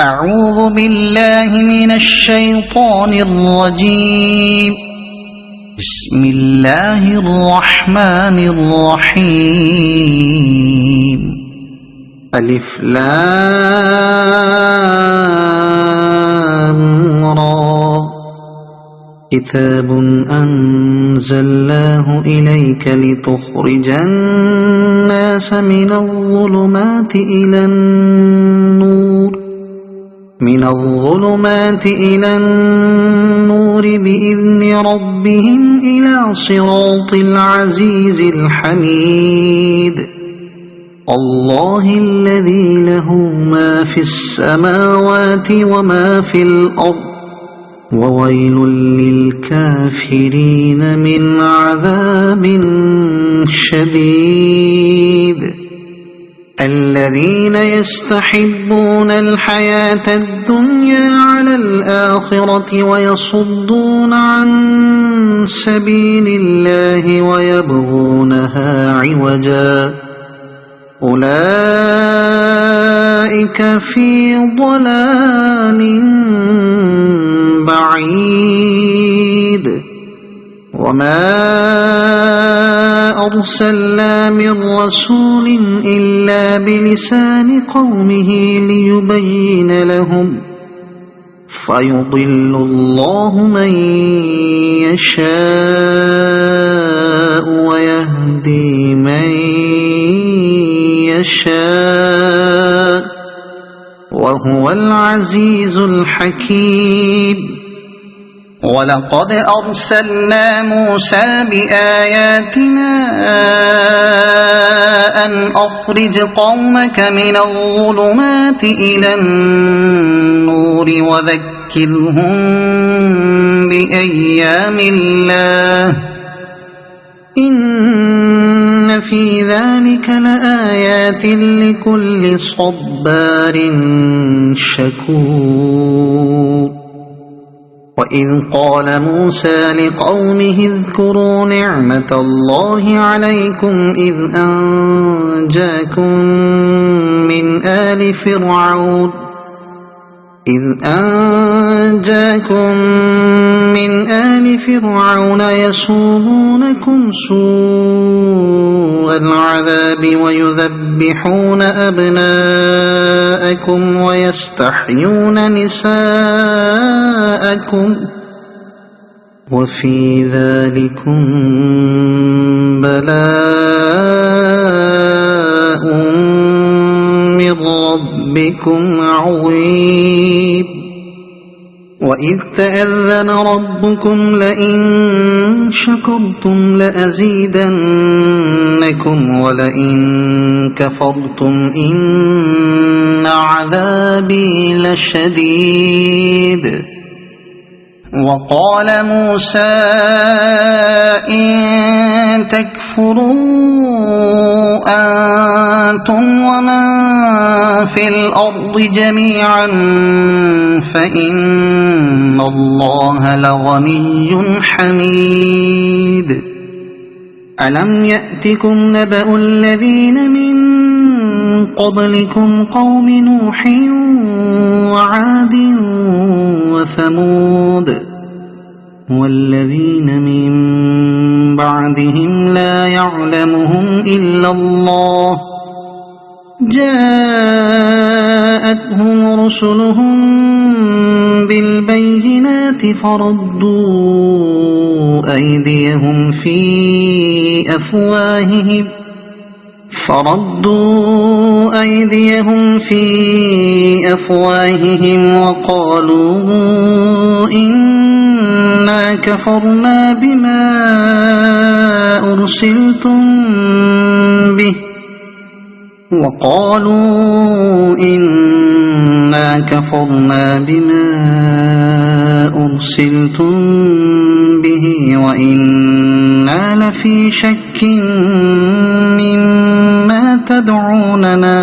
أعوذ بالله من الشيطان الرجيم. بسم الله الرحمن الرحيم. ألف لام را. كتاب أنزلناه إليك لتخرج الناس من الظلمات إلى النور بإذن ربهم إلى صراط العزيز الحميد. الله الذي له ما في السماوات وما في الأرض، وويل للكافرين من عذاب شديد. الذين يستحبون الحياة الدنيا على الآخرة ويصدون عن سبيل الله ويبغونها عوجا، أولئك في ضلال بعيد. وما أرسلنا من رسول إلا بلسان قومه ليبين لهم، فيضل الله من يشاء ويهدي من يشاء، وهو العزيز الحكيم. ولقد أرسلنا موسى بآياتنا أن أخرج قومك من الظلمات إلى النور وذكرهم بأيام الله، إن في ذلك لآيات لكل صبار شكور. وإذ قال موسى لقومه اذكروا نعمة الله عليكم إذ أنجاكم من آل فرعون يسومونكم سوء العذاب ويذبحون أبناءكم ويستحيون نساءكم، وفي ذلكم بلاء من ربكم عظيم. وإذ تأذن ربكم لئن شكرتم لأزيدنكم ولئن كفرتم إن عذابي لشديد. وقال موسى إن تكفروا أنتم ومن في الأرض جميعا فإن الله لغني حميد. ألم يأتكم نبأ الذين من قبلكم قوم نوح وعاد وثمود والذين من بعدهم لا يعلمهم إلا الله، جاءتهم رسلهم بالبينات فردوا أيديهم في أفواههم وقالوا إنا كفرنا بما أرسلتم به وإنا لفي شك مما تدعوننا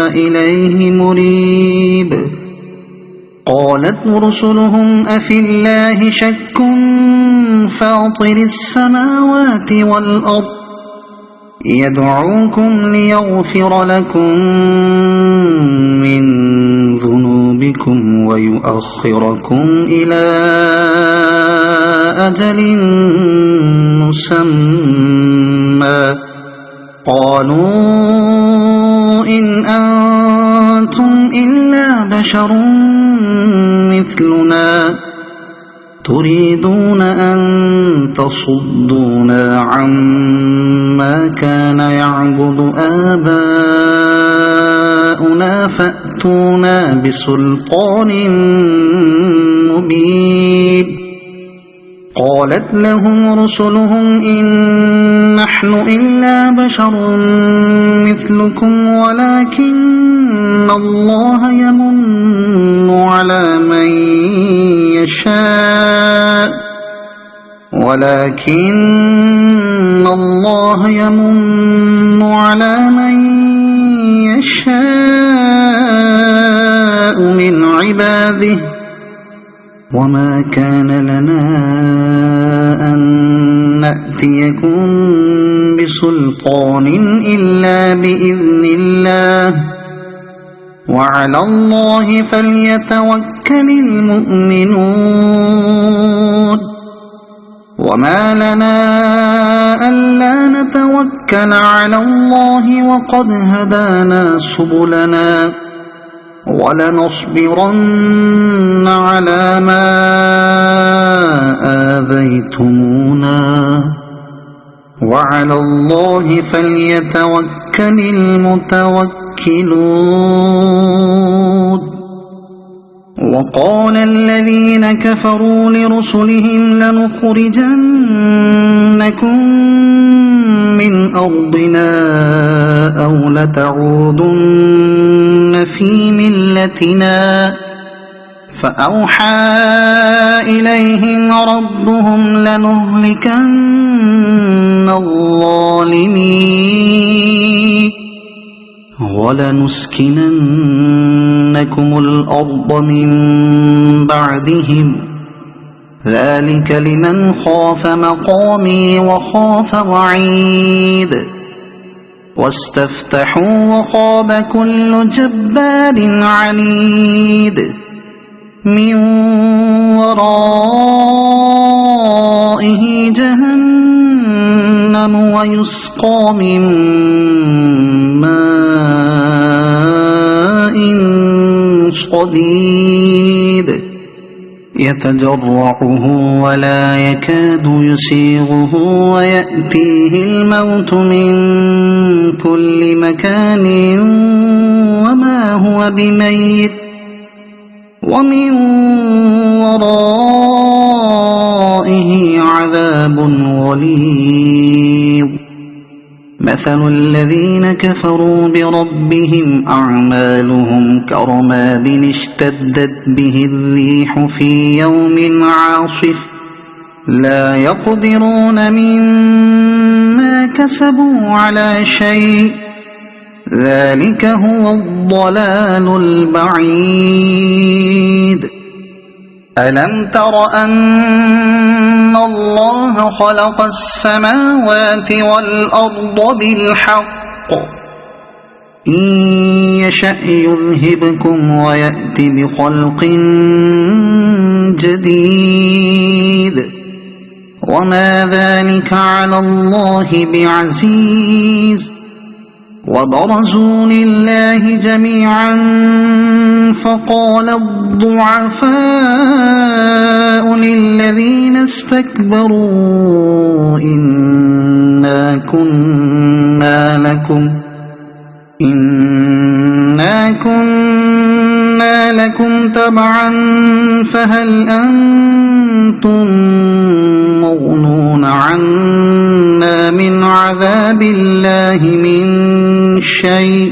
إليه مريب. قالت رسلهم أفي الله شك فاطر السماوات والأرض يدعوكم ليغفر لكم من ذنوبكم بكم ويؤخركم إلى أجل مسمى قالوا إن أنتم إلا بشر مثلنا تريدون أن تصدونا عما كان يعبد آباؤنا فأتونا بسلطان مبين قالت لهم رسلهم إن نحن إلا بشر مثلكم ولكن الله يمن على من يشاء من عباده وما كان لنا أن نأتيكم بسلطان إلا بإذن الله وعلى الله فليتوكل المؤمنون وما لنا ألا نتوكل على الله وقد هدانا سبلنا ولنصبرن على ما آذيتمونا وعلى الله فليتوكل المتوكلون وقال الذين كفروا لرسلهم لنخرجنكم من أرضنا أو لتعودن في ملتنا فأوحى إليهم ربهم لنهلكن الظالمين ولنسكننكم الأرض من بعدهم ذلك لمن خاف مقامي وخاف وعيد واستفتحوا وخاب كل جبار عنيد من ورائه جهنم ويسقى من ماء صديد يتجرعه ولا يكاد يسيغه ويأتيه الموت من كل مكان وما هو بميت ومن ورائه عذاب غليظ مثل الذين كفروا بربهم أعمالهم كرماد اشتدت به الريح في يوم عاصف لا يقدرون مما كسبوا على شيء ذلك هو الضلال البعيد ألم تر أن الله خلق السماوات والأرض بالحق إن يشأ يذهبكم ويأت بخلق جديد وما ذلك على الله بعزيز وبرزوا لله جميعا فقال الضعفاء للذين استكبروا إنا كنا لكم تبعا فهل أنتم مغنون عنا من عذاب الله من شيء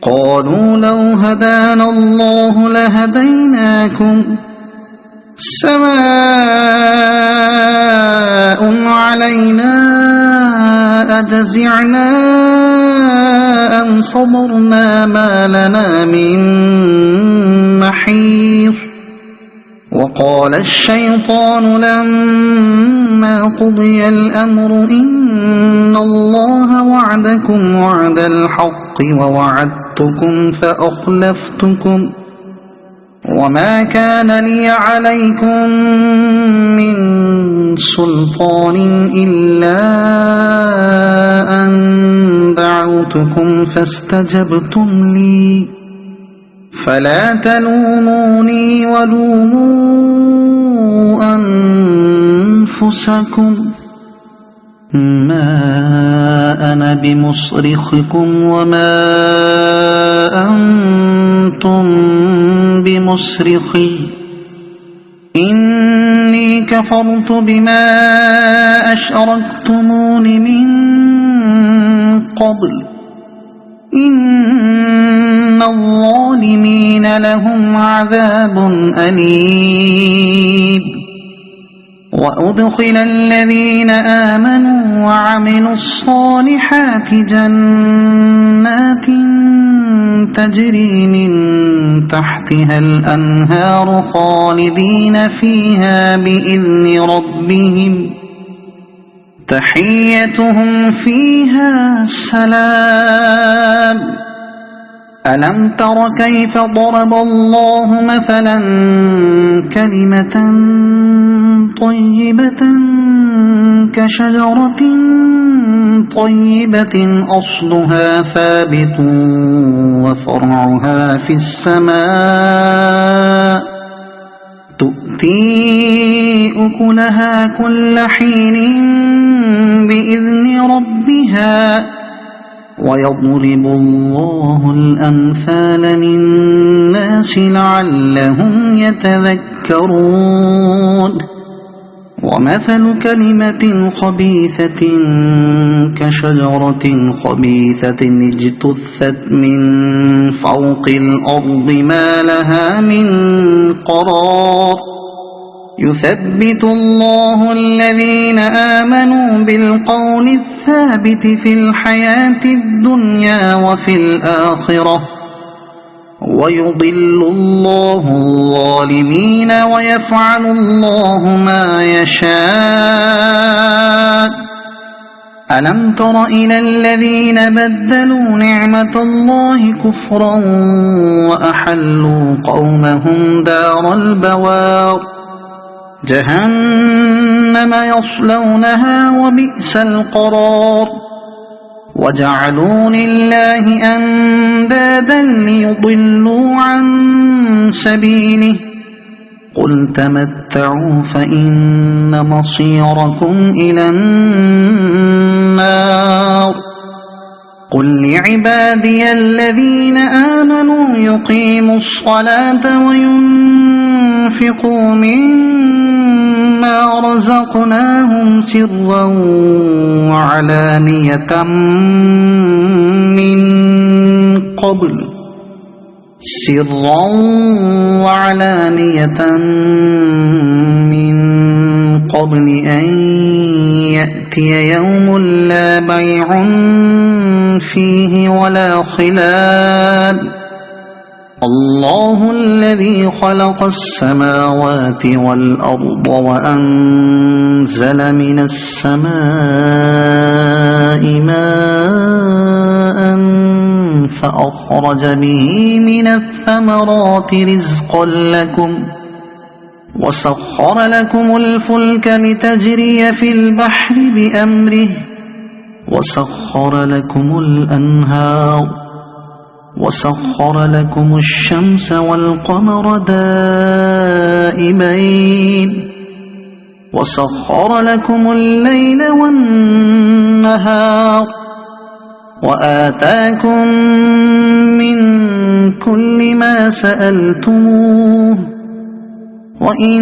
قالوا لو هدانا الله لهديناكم سواء علينا أجزعنا أم صبرنا ما لنا من محيص وقال الشيطان لما قضي الأمر إن الله وعدكم وعد الحق ووعدتكم وما كان لي عليكم من سلطان إلا أن دعوتكم فاستجبتم لي فلا تلوموني ولوموا أنفسكم ما أنا بمصرخكم وما أنتم بمصرخي إني كفرت بما أشركتمون من قبل إن الظالمين لهم عذاب أليم وأدخل الذين آمنوا وعملوا الصالحات جنات تجري من تحتها الأنهار خالدين فيها بإذن ربهم تحيتهم فيها سلام ألم تر كيف ضرب الله مثلا كلمة طيبة كشجرة طيبة أصلها ثابت وفرعها في السماء تؤتي أكلها كل حين بإذن ربها ويضرب الله الأمثال للناس لعلهم يتذكرون ومثل كلمة خبيثة كشجرة خبيثة اجتثت من فوق الأرض ما لها من قرار يثبت الله الذين آمنوا بالقول الثابت في الحياة الدنيا وفي الآخرة ويضل الله الظالمين ويفعل الله ما يشاء ألم تر إلى الذين بدلوا نعمة الله كفرا وأحلوا قومهم دار البوار جهنم يصلونها وبئس القرار وجعلوا لله أندادا ليضلوا عن سبيله قل تمتعوا فإن مصيركم إلى النار قل لعبادي الذين آمنوا يقيموا الصلاة وينفقوا مما رزقناهم سرا وعلانية من قبل أن يأتي يوم لا بيع فيه ولا خلال الله الذي خلق السماوات والأرض وأنزل من السماء ماء فأخرج به من الثمرات رزقا لكم وسخر لكم الفلك لتجري في البحر بأمره وسخر لكم الأنهار وسخر لكم الشمس والقمر دائبين وسخر لكم الليل والنهار وآتاكم من كل ما سألتموه وإن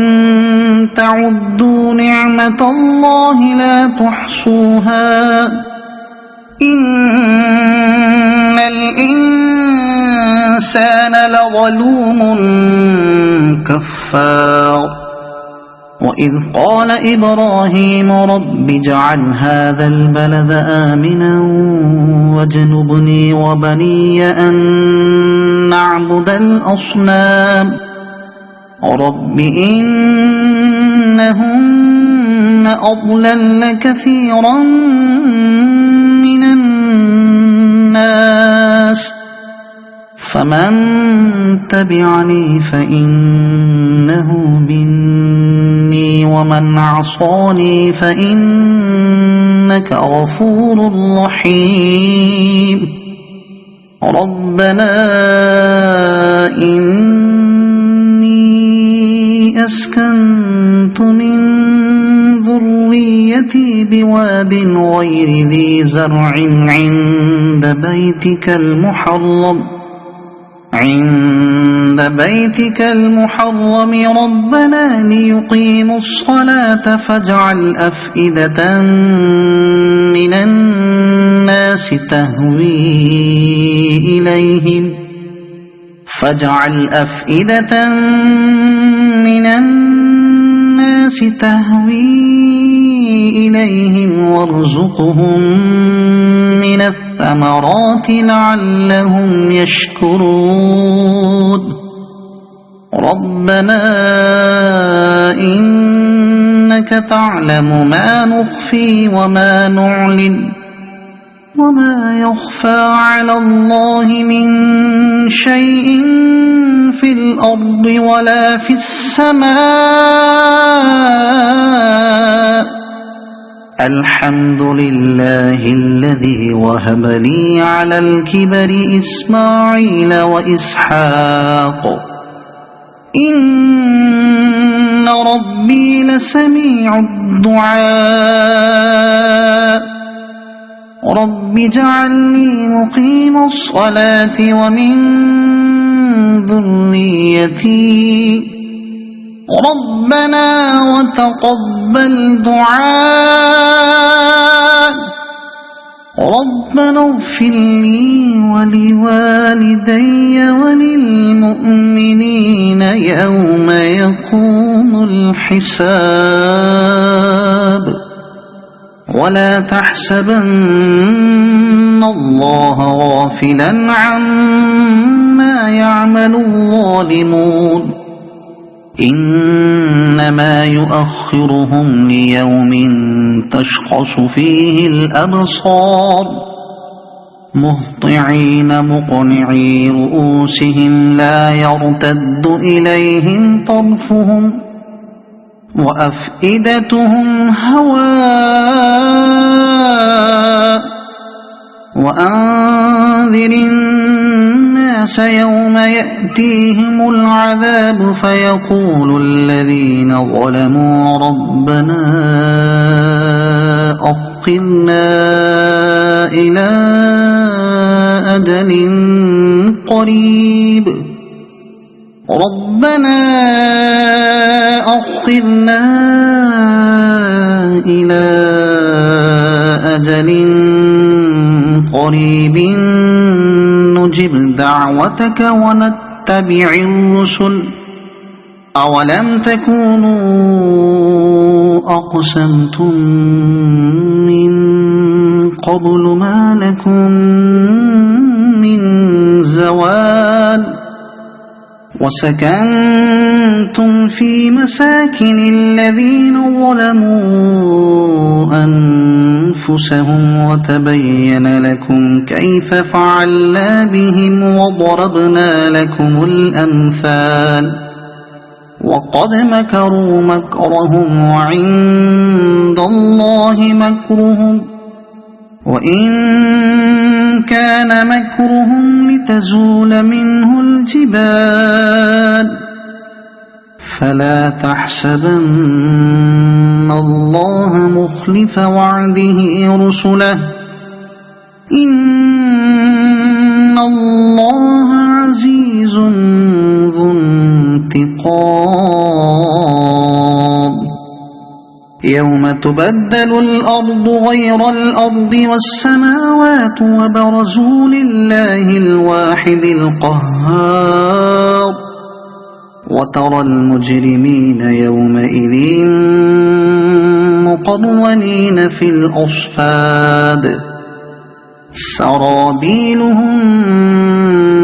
تعدوا نعمة الله لا تحصوها إن الإنسان لظلوم كفار وإذ قال إبراهيم رب اجعل هذا البلد آمنا واجنبني وبني أن نعبد الأصنام رب إنهن أضللن كثيرا من الناس فمن تبعني فإنه مني ومن عصاني فإنك غفور رحيم ربنا إني أسكنت من ذريتي بواد غير ذي زرع عند بيتك المحرم ربنا ليقيموا الصلاة فاجعل أفئدة من الناس تهوي إليهم وارزقهم من الثمرات لعلهم يشكرون ربنا إنك تعلم ما نخفي وما نعلن وما يخفى على الله من شيء في الأرض ولا في السماء الحمد لله الذي وهب لي على الكبر إسماعيل وإسحاق إن ربي لسميع الدعاء رب اجعلني مقيم الصلاة ومن ذريتي ربنا وتقبل دعاء ربنا اغفر لي ولوالدي وللمؤمنين يوم يقوم الحساب ولا تحسبن الله غافلا عما يعمل الظالمون إنما يؤخرهم ليوم تشخص فيه الأبصار مهطعين مقنعي رؤوسهم لا يرتد إليهم طرفهم وأفئدتهم هواء وأنذر الناس يوم يأتيهم العذاب فيقول الذين ظلموا ربنا أخرنا إلى أجل قريب ربنا أخرنا إلى أجل قريب نجب دعوتك ونتبع الرسل أولم تكونوا أقسمتم من قبل ما لكم من زوال وسكنتم في مساكن الذين ظلموا أنفسهم وتبين لكم كيف فعلنا بهم وضربنا لكم الأمثال وقد مكروا مكرهم وعند الله مكرهم وإن كان مكرهم لتزول منه الجبال فلا تحسبن الله مخلف وعده رسله إن الله عزيز ذو انتقام يوم تبدل الأرض غير الأرض والسماوات وبرزوا لله الواحد القهار وترى المجرمين يومئذ مقرنين في الأصفاد سرابيلهم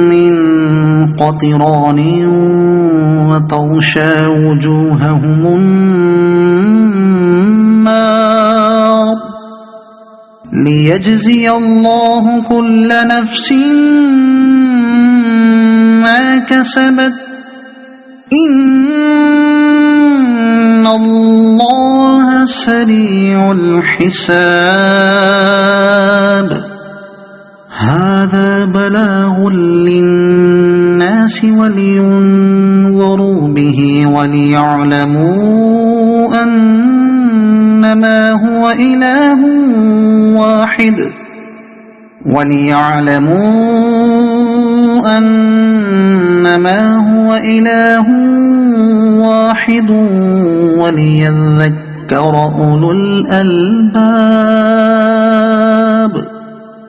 من قطران وتغشى وجوههم النار ليجزي الله كل نفس ما كسبت إن الله سريع الحساب هذا بلاغ للناس ولينذروا به وليعلموا أنما هو إله واحد وليذكر أولو الألباب